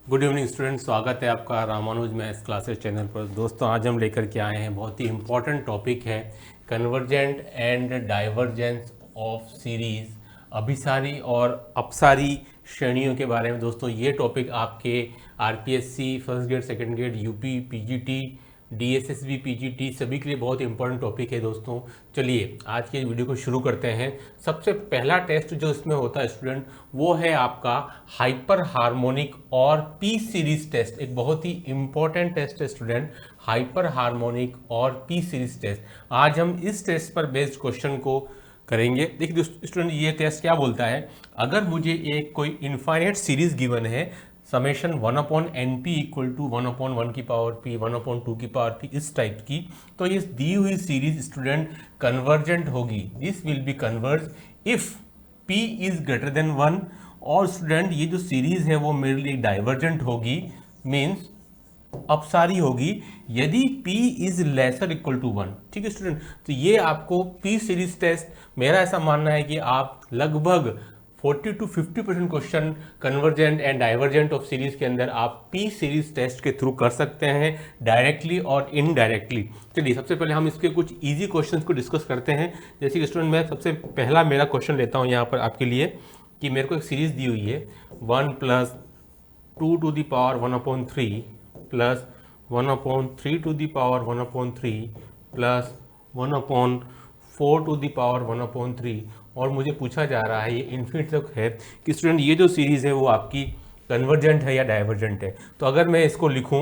Good evening student, स्वागत है आपका रामानुज मैथ्स क्लासेस चैनल पर। दोस्तों, आज हम लेकर के आए हैं बहुत ही इम्पॉर्टेंट टॉपिक है convergent and divergence of series, अभिसारी और अपसारी श्रेणियों के बारे में। दोस्तों, ये टॉपिक आपके RPSC first grade, second grade, UP, PGT, DSSB, PGT सभी के लिए बहुत इंपॉर्टेंट टॉपिक है। दोस्तों, चलिए आज के वीडियो को शुरू करते हैं। सबसे पहला टेस्ट जो इसमें होता है स्टूडेंट, वो है आपका हाइपर हार्मोनिक और पी सीरीज टेस्ट। एक बहुत ही इंपॉर्टेंट टेस्ट है स्टूडेंट, हाइपर हार्मोनिक और पी सीरीज टेस्ट। आज हम इस टेस्ट पर बेस्ड क्वेश्चन को करेंगे। देखिए स्टूडेंट, ये टेस्ट क्या बोलता है, अगर मुझे एक कोई इनफाइनाइट सीरीज गिवन है, समेशन 1/np इक्वल टू 1/1 की पावर p, 1/2 की पावर p, इस टाइप की, तो ये दी हुई सीरीज स्टूडेंट कन्वर्जेंट होगी। This will be converge if p is greater then 1। और स्टूडेंट ये जो सीरीज है वो मेरे लिए डाइवर्जेंट होगी, मीन्स अपसारी होगी, यदि p is lesser equal to 1। ठीक है स्टूडेंट, तो ये आपको p सीरीज टेस्ट, मेरा ऐसा मानना है कि आप लगभग 40 to 50% question convergent and divergent of series के अंदर आप पी सीरीज टेस्ट के थ्रू कर सकते हैं, डायरेक्टली और इनडायरेक्टली। चलिए सबसे पहले हम इसके कुछ इजी क्वेश्चंस को डिस्कस करते हैं। जैसे कि स्टूडेंट, मैं सबसे पहला मेरा क्वेश्चन लेता हूं यहाँ पर आपके लिए, कि मेरे को एक सीरीज दी हुई है 1 + 2 to the power 1/3 plus 1/3 to the power 1/3 plus 1/4 to the power 1/3, और मुझे पूछा जा रहा है, ये इन्फिनिट तक है, कि स्टूडेंट ये जो सीरीज़ है वो आपकी कन्वर्जेंट है या डाइवर्जेंट है। तो अगर मैं इसको लिखूं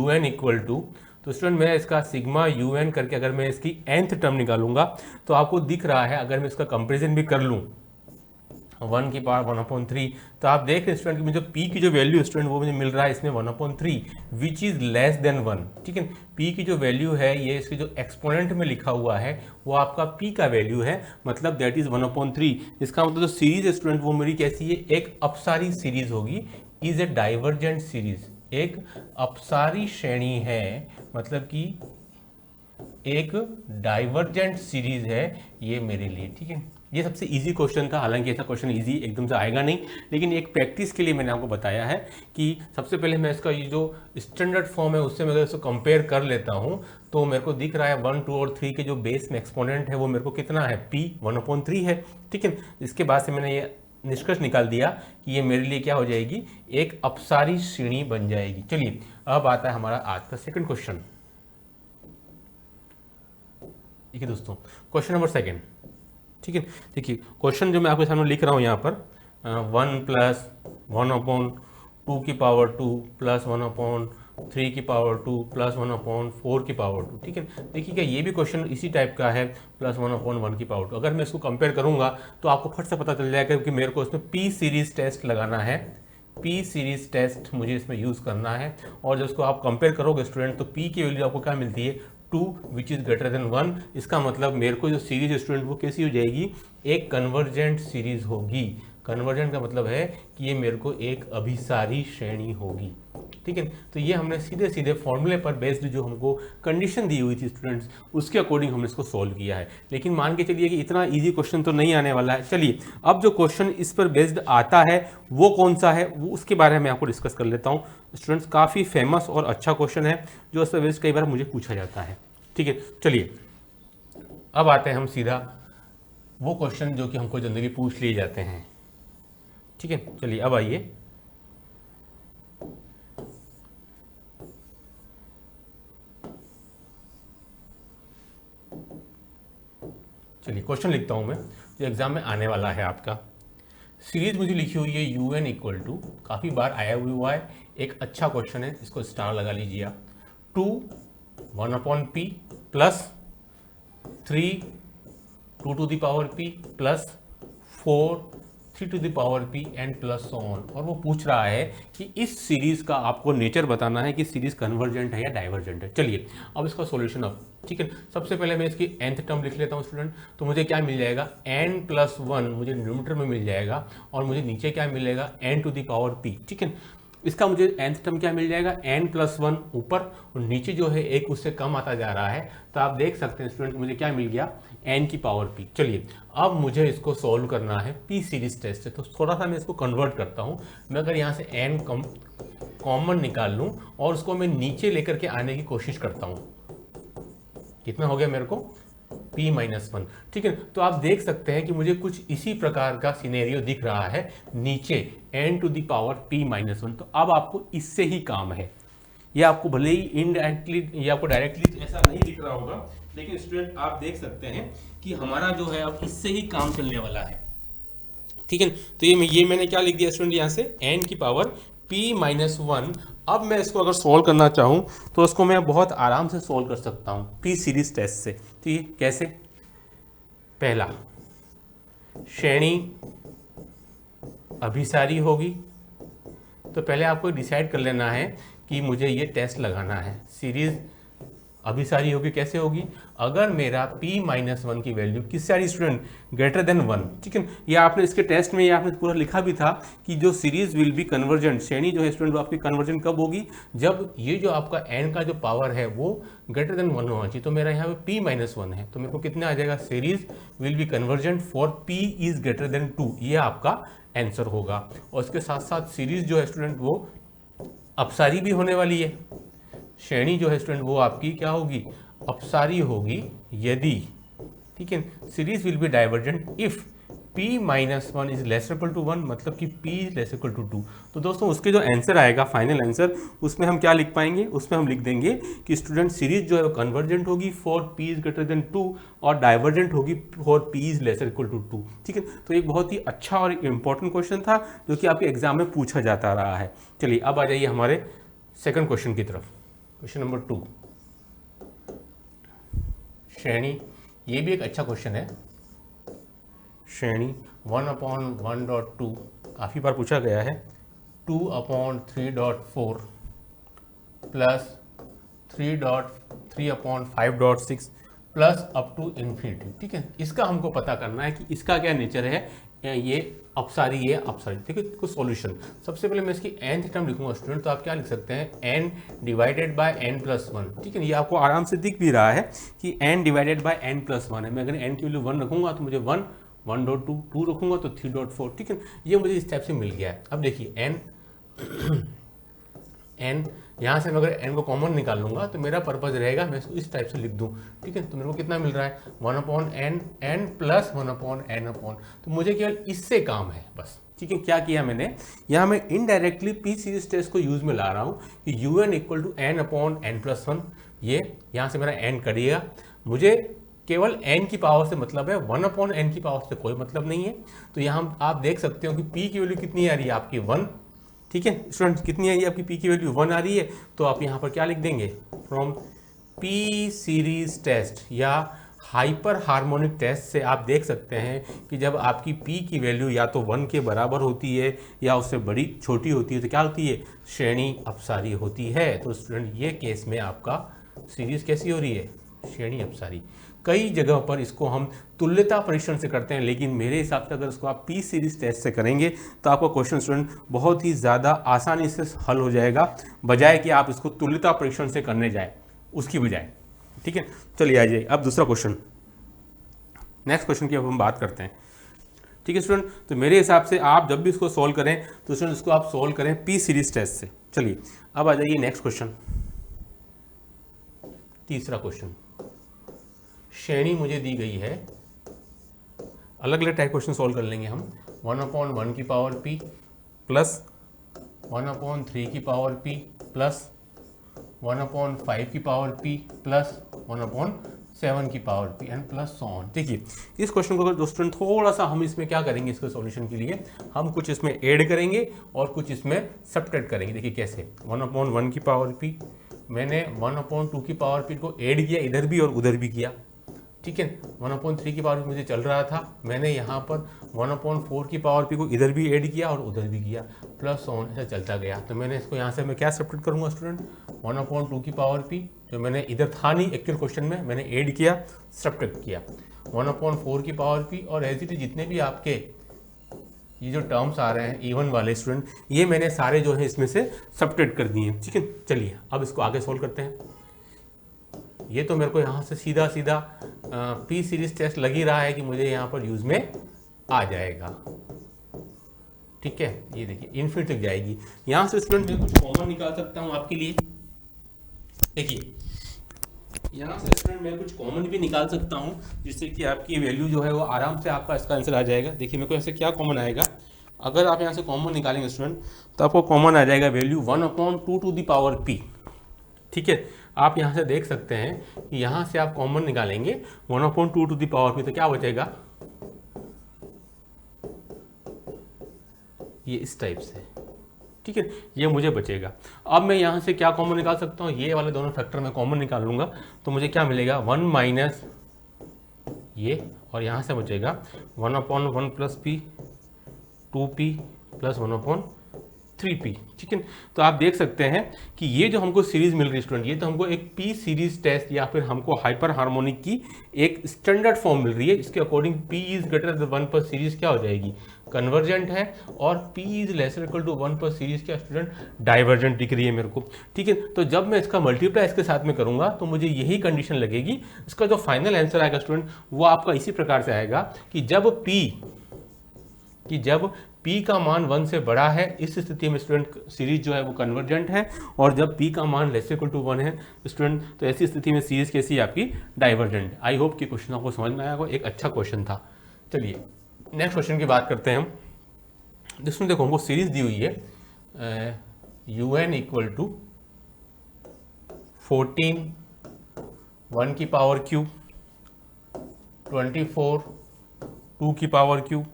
un इक्वल टू, तो स्टूडेंट मैं इसका सिग्मा un करके अगर मैं इसकी nth टर्म निकालूंगा तो आपको दिख रहा है, अगर मैं इसका कंपेरिजन भी कर लूँ 1 की पावर 1/3, तो आप देख रहे हैं स्टूडेंट कि मुझे p की जो वैल्यू स्टूडेंट वो मुझे मिल रहा है इसमें 1/3, विच इज़ लेस देन 1। ठीक है, p की जो वैल्यू है, ये इसके जो एक्सपोनेंट में लिखा हुआ है वो आपका p का वैल्यू है, मतलब दैट इज 1/3। इसका मतलब जो सीरीज है स्टूडेंट वो मेरी कैसी है, एक अपसारी सीरीज होगी, इज ए डाइवर्जेंट सीरीज, एक अपसारी श्रेणी है, मतलब कि एक डाइवर्जेंट सीरीज है ये मेरे लिए। ठीक है, ये सबसे इजी क्वेश्चन था, हालांकि ऐसा क्वेश्चन इजी एकदम से आएगा नहीं, लेकिन एक प्रैक्टिस के लिए मैंने आपको बताया है कि सबसे पहले मैं इसका ये जो स्टैंडर्ड फॉर्म है उससे मैं अगर इसको कंपेयर कर लेता हूँ तो मेरे को दिख रहा है 1, 2 और 3 के जो बेस में एक्सपोनेंट है वो मेरे को कितना है, p 1/3 है। ठीक है, इसके बाद से मैंने ये निष्कर्ष निकाल दिया कि ये मेरे लिए क्या हो जाएगी, एक अपसारी श्रेणी बन जाएगी। चलिए अब आता है हमारा आज का सेकंड क्वेश्चन। ठीक है दोस्तों, क्वेश्चन नंबर सेकंड। ठीक है, देखिए क्वेश्चन जो मैं आपके सामने लिख रहा हूँ यहाँ पर 1 + 1/2 की पावर 2 प्लस 1/3 की पावर 2 प्लस 1/4 की पावर 2। ठीक है, देखिए क्या ये भी क्वेश्चन इसी टाइप का है, प्लस 1/1 की पावर 2। अगर मैं इसको कंपेयर करूँगा तो आपको फट से पता चल जाएगा कि मेरे को इसमें पी सीरीज टेस्ट लगाना है, पी सीरीज टेस्ट मुझे इसमें यूज़ करना है। और जब इसको आप कंपेयर करोगे स्टूडेंट तो पी की वैल्यू आपको क्या मिलती है, 2 विच इज़ ग्रेटर देन 1। इसका मतलब मेरे को जो सीरीज स्टूडेंट वो कैसी हो जाएगी, एक कन्वर्जेंट सीरीज होगी। कन्वर्जेंट का मतलब है कि ये मेरे को एक अभिसारी श्रेणी होगी। ठीक है, तो ये हमने सीधे सीधे फॉर्मूले पर बेस्ड जो हमको कंडीशन दी हुई थी स्टूडेंट्स, उसके अकॉर्डिंग हमने इसको सॉल्व किया है। लेकिन मान के चलिए कि इतना इजी क्वेश्चन तो नहीं आने वाला है। चलिए अब जो क्वेश्चन इस पर बेस्ड आता है वो कौन सा है, वो उसके बारे में आपको डिस्कस कर लेता हूँ स्टूडेंट्स। काफ़ी फेमस और अच्छा क्वेश्चन है जो इस पर बेस्ड कई बार मुझे पूछा जाता है। ठीक है, चलिए अब आते हैं हम सीधा वो क्वेश्चन जो कि हमको जनरली पूछ लिए जाते हैं। ठीक है, चलिए अब आइए, चलिए क्वेश्चन लिखता हूं मैं जो एग्जाम में आने वाला है आपका। सीरीज मुझे लिखी हुई है un इक्वल टू, काफ़ी बार आया हुआ है, एक अच्छा क्वेश्चन है, इसको स्टार लगा लीजिए आप। 2 1/p plus 3 2 to the power p plus 4 3 to the power p and plus so on. और वो पूछ रहा है कि इस सीरीज का आपको नेचर बताना है कि सीरीज कन्वर्जेंट है या डाइवर्जेंट है। चलिए अब इसका सॉल्यूशन अब, ठीक है, सबसे पहले मैं इसकी nth टर्म लिख लेता हूँ स्टूडेंट। तो मुझे क्या मिल जाएगा, n+1 मुझे न्यूमरेटर में मिल जाएगा और मुझे नीचे क्या मिलेगा, n to the power p। ठीक है, इसका मुझे nth टर्म क्या मिल जाएगा, n+1 ऊपर और नीचे जो है एक उससे कम आता जा रहा है। तो आप देख सकते हैं स्टूडेंट मुझे क्या मिल गया, n की पावर p। चलिए अब मुझे इसको सॉल्व करना है p सीरीज टेस्ट से, तो थोड़ा सा मैं इसको कन्वर्ट करता हूँ। मैं अगर यहाँ से n कॉमन निकाल लूँ और उसको मैं नीचे लेकर के आने की कोशिश करता हूँ, कितना हो गया मेरे को, p-1। ठीक है, तो आप देख सकते हैं कि मुझे कुछ इसी प्रकार का सिनेरियो दिख रहा है नीचे n⁻p-1। तो अब आपको इससे ही काम है, ये आपको भले ही इनडायरेक्टली या आपको डायरेक्टली ऐसा नहीं दिख रहा होगा, लेकिन स्टूडेंट आप देख सकते हैं कि हमारा जो है अब इससे ही काम चलने वाला है। ठीक है, तो ये मैंने क्या लिख दिया स्टूडेंट, यहाँ से n⁻p-1। अब मैं इसको अगर सॉल्व करना चाहूँ तो उसको मैं बहुत आराम से सॉल्व कर सकता हूँ p सीरीज टेस्ट से। तो ये कैसे, पहला श्रेणी अभिसारी होगी, तो पहले आपको डिसाइड कर लेना है कि मुझे ये टेस्ट लगाना है। सीरीज अभिसारी होगी, कैसे होगी, अगर मेरा p-1 की वैल्यू किस सारी स्टूडेंट, ग्रेटर देन 1। ठीक है, ये आपने इसके टेस्ट में ये आपने पूरा लिखा भी था कि जो सीरीज विल बी कन्वर्जेंट, श्रेणी जो है स्टूडेंट वो आपकी कन्वर्जेंट कब होगी, जब ये जो आपका n का जो पावर है वो ग्रेटर देन 1 होना चाहिए। तो मेरा यहाँ पे p-1 है, तो मेरे को कितना आ जाएगा, series will B convergent for p is greater than 2, ये आपका आंसर होगा। और इसके साथ साथ सीरीज जो है स्टूडेंट वो अपसारी भी होने वाली है, श्रेणी जो है स्टूडेंट वो आपकी क्या होगी, अपसारी होगी यदि, ठीक है, series will be divergent if p-1 is less equal to 1, मतलब कि p is less equal to 2। तो दोस्तों उसके जो आंसर आएगा फाइनल आंसर, उसमें हम क्या लिख पाएंगे, उसमें हम लिख देंगे कि स्टूडेंट सीरीज जो है वो कन्वर्जेंट होगी for p is greater than 2 और डाइवर्जेंट होगी for p is less equal to 2। ठीक है, तो एक बहुत ही अच्छा और इंपॉर्टेंट क्वेश्चन था जो कि आपके एग्जाम में पूछा जाता रहा है। चलिए अब आ जाइए हमारे सेकंड क्वेश्चन की तरफ। क्वेश्चन नंबर 2, श्रेणी, ये भी एक अच्छा क्वेश्चन है। श्रेणी 1/1.2 काफ़ी बार पूछा गया है, 2/3.4 plus 3/5.6 plus up to infinity. ठीक है, इसका हमको पता करना है कि इसका क्या नेचर है, ये अपसारी, ये अपसारी। ठीक है, कुछ सॉल्यूशन। सबसे पहले मैं इसकी nth टर्म लिखूंगा स्टूडेंट, तो आप क्या लिख सकते हैं, n डिवाइडेड बाय n+1। ठीक है, ये आपको आराम से दिख भी रहा है कि n डिवाइडेड बाय n+1 है। मैं अगर n की वैल्यू 1 रखूंगा तो मुझे 1.2, 2 रखूंगा तो 3.4। ठीक है, ये मुझे इस टाइप से मिल गया है। अब देखिए n यहाँ से मैं अगर n को कॉमन निकाल लूंगा तो मेरा पर्पज रहेगा मैं इसको इस टाइप से लिख दूं। ठीक है, तो मेरे को कितना मिल रहा है, 1/n प्लस 1/n। तो मुझे केवल इससे काम है बस। ठीक है, क्या किया मैंने, यहाँ मैं इनडायरेक्टली p सीरीज टेस्ट को यूज में ला रहा हूँ कि un इक्वल टू n/n+1। ये यहाँ से मेरा n करिएगा, मुझे केवल n की पावर से मतलब है, 1/n की पावर से कोई मतलब नहीं है। तो यहाँ आप देख सकते हो कि p की वैल्यू कितनी आ रही है आपकी 1। ठीक है स्टूडेंट, कितनी आई आपकी p की वैल्यू 1 आ रही है, तो आप यहाँ पर क्या लिख देंगे, फ्रॉम p सीरीज टेस्ट या हाइपर हार्मोनिक टेस्ट से आप देख सकते हैं कि जब आपकी p की वैल्यू या तो 1 के बराबर होती है या उससे बड़ी छोटी होती है तो क्या होती है, श्रेणी अपसारी होती है। तो स्टूडेंट ये केस में आपका सीरीज कैसी हो रही है, श्रेणी अपसारी। कई जगह पर इसको हम तुल्यता परीक्षण से करते हैं, लेकिन मेरे हिसाब से अगर इसको आप p सीरीज टेस्ट से करेंगे तो आपका क्वेश्चन स्टूडेंट बहुत ही ज़्यादा आसानी से हल हो जाएगा, बजाय कि आप इसको तुल्यता परीक्षण से करने जाए उसकी बजाय। ठीक है, चलिए आ जाइए अब दूसरा क्वेश्चन, नेक्स्ट क्वेश्चन की अब हम बात करते हैं। ठीक है स्टूडेंट, तो मेरे हिसाब से आप जब भी इसको सॉल्व करें तो स्टूडेंट इसको आप सॉल्व करें p सीरीज टेस्ट से। चलिए अब आ जाइए नेक्स्ट क्वेश्चन, तीसरा क्वेश्चन। श्रेणी मुझे दी गई है, अलग अलग टाइप क्वेश्चन सॉल्व कर लेंगे हम। 1/1 की पावर p प्लस 1/3 की पावर p प्लस 1/5 की पावर p प्लस 1/7 की power p and plus so on. देखिए इस क्वेश्चन को अगर दोस्तों थोड़ा सा हम इसमें क्या करेंगे, इसके सॉल्यूशन के लिए हम कुछ इसमें ऐड करेंगे और कुछ इसमें सब्ट्रैक्ट करेंगे। देखिए कैसे, 1/1 की पावर p, मैंने 1/2 की पावर p को ऐड किया इधर भी और उधर भी किया। ठीक है, 1/3 की पावर मुझे चल रहा था, मैंने यहाँ पर 1/4 की पावर p को इधर भी ऐड किया और उधर भी किया, प्लस ऑन ऐसा चलता गया। तो मैंने इसको यहाँ से मैं क्या सब्ट्रैक्ट करूँगा स्टूडेंट, 1/2 की पावर p जो मैंने इधर था नहीं एक्चुअल क्वेश्चन में, मैंने ऐड किया सब्ट्रैक्ट किया, 1/4 की पावर p और एज इट इज जितने भी आपके ये जो टर्म्स आ रहे हैं इवन वाले स्टूडेंट, ये मैंने सारे जो है इसमें से सब्ट्रैक्ट कर दिए हैं, ठीक है। चलिए अब इसको आगे सोल्व करते हैं। ये तो मेरे को यहाँ से सीधा सीधा पी सीरीज टेस्ट लग ही रहा है कि मुझे यहाँ पर यूज में आ जाएगा, ठीक है। ये देखिए इनफिनिटी तक जाएगी। यहाँ से स्टूडेंट मैं कुछ कॉमन निकाल सकता हूँ आपके लिए। देखिए यहाँ से स्टूडेंट मैं कुछ कॉमन भी निकाल सकता हूँ, जिससे कि आपकी वैल्यू जो है वो आराम से आपका इसका आंसर आ जाएगा। देखिए मेरे को यहाँ से क्या कॉमन आएगा, अगर आप यहाँ से कॉमन निकालेंगे स्टूडेंट तो आपको कॉमन आ जाएगा value 1/2 to the power p, ठीक है। आप यहाँ से देख सकते हैं कि यहाँ से आप कॉमन निकालेंगे 1/2 टू द पावर p, तो क्या बचेगा, ये इस टाइप से, ठीक है। ये मुझे बचेगा। अब मैं यहाँ से क्या कॉमन निकाल सकता हूँ, ये वाले दोनों फैक्टर मैं कॉमन निकाल लूँगा, तो मुझे क्या मिलेगा 1 माइनस ये, और यहाँ से बचेगा 1/1 plus p 2p plus 1/3p, ठीक है। तो आप देख सकते हैं कि ये जो हमको सीरीज मिल रही है स्टूडेंट, ये तो हमको एक पी सीरीज टेस्ट या फिर हमको हाइपर हार्मोनिक की एक स्टैंडर्ड फॉर्म मिल रही है। इसके according p is greater then 1 पर सीरीज क्या हो जाएगी, कन्वर्जेंट है, और p is lesser equal to 1 पर सीरीज क्या स्टूडेंट, डाइवर्जेंट दिख रही है मेरे को, ठीक है। तो जब मैं इसका मल्टीप्लाई इसके साथ में करूंगा तो मुझे यही कंडीशन लगेगी। इसका जो फाइनल आंसर आएगा स्टूडेंट वो आपका इसी प्रकार से आएगा कि जब p का मान 1 से बड़ा है, इस स्थिति में स्टूडेंट सीरीज जो है वो कन्वर्जेंट है, और जब p का मान लेस इक्वल टू 1 है स्टूडेंट, तो ऐसी स्थिति में सीरीज कैसी है आपकी, डाइवर्जेंट। आई होप कि क्वेश्चन आपको समझ में आया होगा, एक अच्छा क्वेश्चन था। चलिए नेक्स्ट क्वेश्चन की बात करते हैं हम। जिसमें देखो हमको सीरीज दी हुई है un इक्वल टू 14 1 की पावर क्यूब 24 2 की पावर क्यूब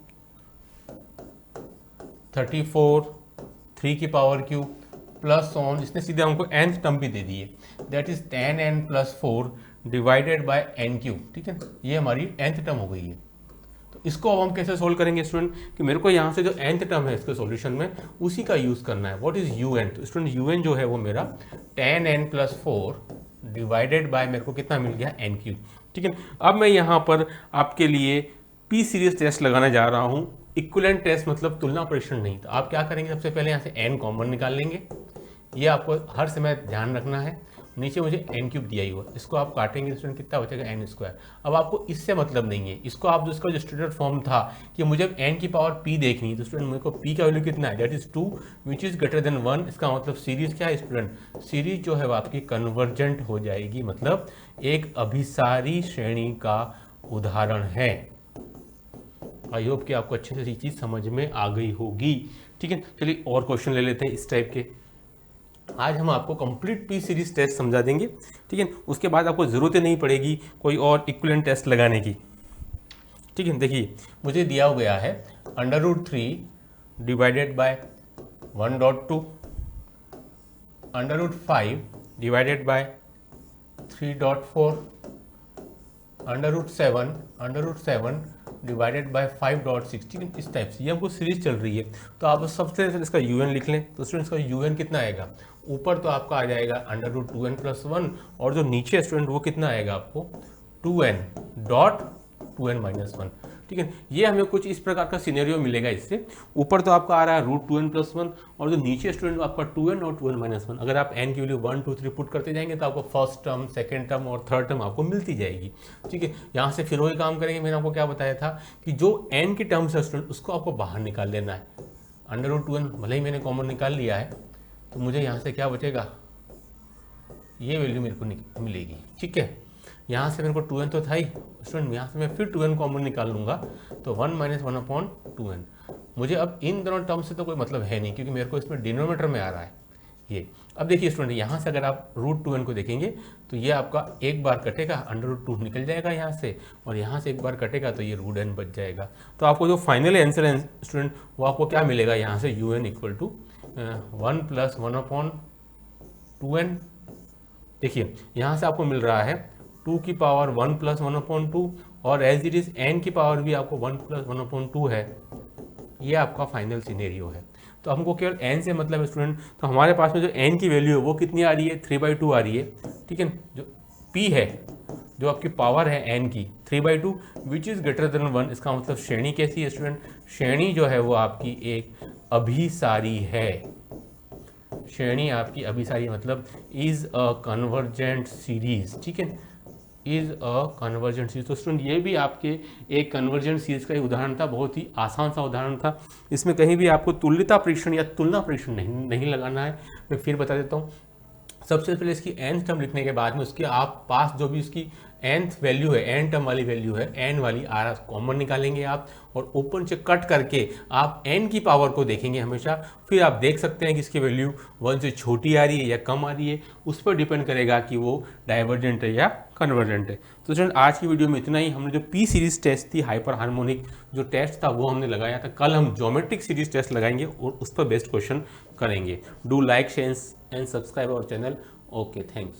34 3 की पावर क्यूब प्लस ऑन, इसने सीधे हमको nth टर्म भी दे दी है, that is 10n plus 4 divided by n cube, ठीक है। ये हमारी nth टर्म हो गई है। तो इसको अब हम कैसे सोल्व करेंगे स्टूडेंट, कि मेरे को यहाँ से जो nth टर्म है इसके सॉल्यूशन में उसी का यूज करना है। व्हाट इज un, तो स्टूडेंट un जो है वो मेरा 10n प्लस 4 डिवाइडेड बाय मेरे को कितना मिल गया, n क्यूब, ठीक है। अब मैं यहाँ पर आपके लिए पी सीरीज टेस्ट लगाने जा रहा हूँ, इक्विवेलेंट टेस्ट मतलब तुलना परीक्षण नहीं। तो आप क्या करेंगे, सबसे पहले यहाँ से n कॉमन निकाल लेंगे, ये आपको हर समय ध्यान रखना है। नीचे मुझे n क्यूब दिया ही हुआ, इसको आप काटेंगे स्टूडेंट कितना बचेगा, n स्क्वायर। अब आपको इससे मतलब नहीं है, इसको आप इसका जो स्टैंडर्ड फॉर्म था कि मुझे n की पावर p देखनी है, तो स्टूडेंट मेरे को p का वैल्यू कितना है, that is 2 which is greater then 1। इसका मतलब सीरीज क्या है स्टूडेंट, सीरीज जो है वो आपकी कन्वर्जेंट हो जाएगी, मतलब एक अभिसारी श्रेणी का उदाहरण है। आई होप कि आपको अच्छे से ये चीज़ समझ में आ गई होगी, ठीक है। चलिए और क्वेश्चन ले लेते हैं इस टाइप के। आज हम आपको कंप्लीट पी सीरीज टेस्ट समझा देंगे, ठीक है। उसके बाद आपको ज़रूरत ही नहीं पड़ेगी कोई और इक्विवेलेंट टेस्ट लगाने की, ठीक है। देखिए मुझे दिया गया है √3 divided by 1.2 √5 divided by 3.4 √7 divided by 5.6, इस टाइप से ये हमको सीरीज चल रही है। तो आप सबसे इसका un लिख लें, तो स्टूडेंट इसका un कितना आएगा, ऊपर तो आपका आ जाएगा √2n प्लस 1, और जो नीचे स्टूडेंट वो कितना आएगा आपको 2n माइनस 1, ठीक है। ये हमें कुछ इस प्रकार का सिनेरियो मिलेगा। इससे ऊपर तो आपका आ रहा है √2n प्लस 1, और जो नीचे स्टूडेंट आपका 2n और 2n माइनस 1। अगर आप n की वैल्यू 1 2 3 पुट करते जाएंगे तो आपको फर्स्ट टर्म, सेकेंड टर्म और थर्ड टर्म आपको मिलती जाएगी, ठीक है। यहाँ से फिर वही काम करेंगे, मैंने आपको क्या बताया था कि जो n की टर्म्स है स्टूडेंट उसको आपको बाहर निकाल लेना है। √2n भले ही मैंने कॉमन निकाल लिया है, तो मुझे यहाँ से क्या बचेगा, ये वैल्यू मेरे को मिलेगी, ठीक है। यहाँ से मेरे को 2n तो था ही स्टूडेंट, यहाँ से मैं फिर 2n कॉमन निकाल लूँगा, तो 1 माइनस 1/2n। मुझे अब इन दोनों टर्म से तो कोई मतलब है नहीं, क्योंकि मेरे को इसमें डिनोमिनेटर में आ रहा है ये। अब देखिए स्टूडेंट, यहाँ से अगर आप √2n को देखेंगे तो ये आपका एक बार कटेगा, √2 निकल जाएगा यहाँ से, और यहाँ से एक बार कटेगा तो ये √n बच जाएगा। तो आपको जो फाइनल आंसर है स्टूडेंट वो आपको क्या मिलेगा, यहाँ से un equal to 1 plus 1/2n। देखिए यहाँ से आपको मिल रहा है 2 की पावर 1 प्लस 1/2, और एज इट इज n की पावर भी आपको 1 प्लस 1/2 है। ये आपका फाइनल सिनेरियो है। तो हमको केवल n से मतलब है स्टूडेंट, तो हमारे पास में जो n की वैल्यू है वो कितनी आ रही है, 3/2 आ रही है, ठीक है। जो p है जो आपकी पावर है एन की 3/2 विच इज़ ग्रेटर देन 1, इसका मतलब श्रेणी कैसी है स्टूडेंट, श्रेणी जो है वो आपकी एक अभिसारी है, श्रेणी आपकी अभिसारी मतलब इज अ कन्वर्जेंट सीरीज, ठीक है, इज अ कन्वर्जेंट सीरीज। तो स्टूडेंट ये भी आपके एक कन्वर्जेंट सीरीज का एक उदाहरण था, बहुत ही आसान सा उदाहरण था। इसमें कहीं भी आपको तुल्यता परीक्षण या तुलना परीक्षण नहीं लगाना है। मैं फिर बता देता हूँ, सबसे पहले इसकी nth टर्म लिखने के बाद में उसके आप पास जो भी उसकी nth वैल्यू है, n टर्म वाली वैल्यू है, n वाली आर कॉमन निकालेंगे आप, और ओपन से कट करके आप n की पावर को देखेंगे हमेशा। फिर आप देख सकते हैं कि इसकी वैल्यू 1 से छोटी आ रही है या कम आ रही है, उस पर डिपेंड करेगा कि वो डाइवर्जेंट है या कन्वर्जेंट है। तो स्टूडेंट आज की वीडियो में इतना ही। हमने जो पी सीरीज टेस्ट थी हाइपर हार्मोनिक जो टेस्ट था वो हमने लगाया था। कल हम ज्योमेट्रिक सीरीज टेस्ट लगाएंगे और उस पर बेस्ट क्वेश्चन करेंगे। Do like share and subscribe our channel. Okay, thanks.